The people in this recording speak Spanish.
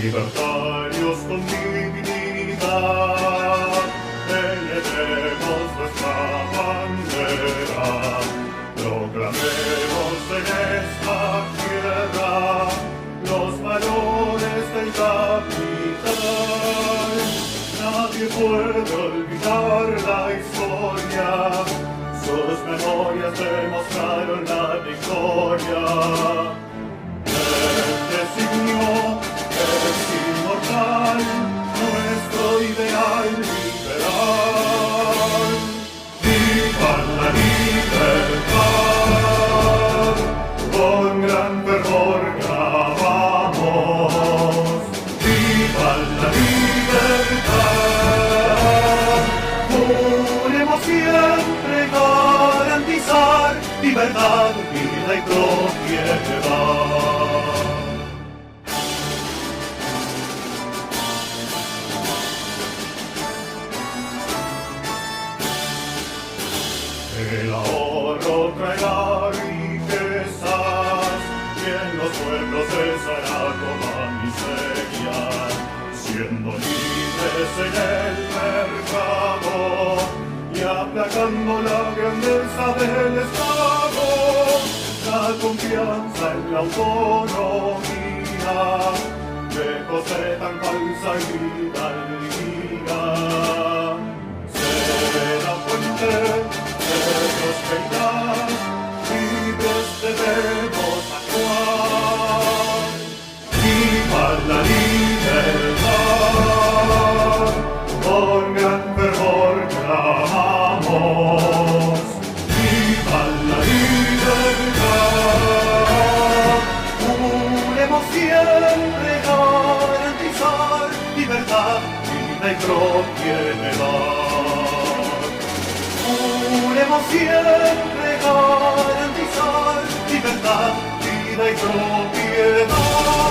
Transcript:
Libertarios con dignidad, elevaremos nuestra bandera, proclamemos en esta tierra los valores del capital. Nadie puede olvidar la historia, sus memorias demostraron la victoria. El designio es inmortal, nuestro ideal liberal. ¡Viva la libertad! Con gran fervor clamamos. ¡Viva la libertad! Juremos siempre garantizar libertad, vida y propiedad. El ahorro traerá riquezas y en los pueblos cesará toda miseria, siendo libres en el mercado y aplacando la grandeza del Estado. La confianza en la autonomía, lejos de tan falsa hidalguía, será fuente de prosperidad, libres debemos actuar. ¡Viva la libertad! Con gran fervor clamamos. ¡Viva la libertad! Juremos siempre garantizar libertad, vida y propiedad. Juremos siempre garantizar libertad, vida y propiedad.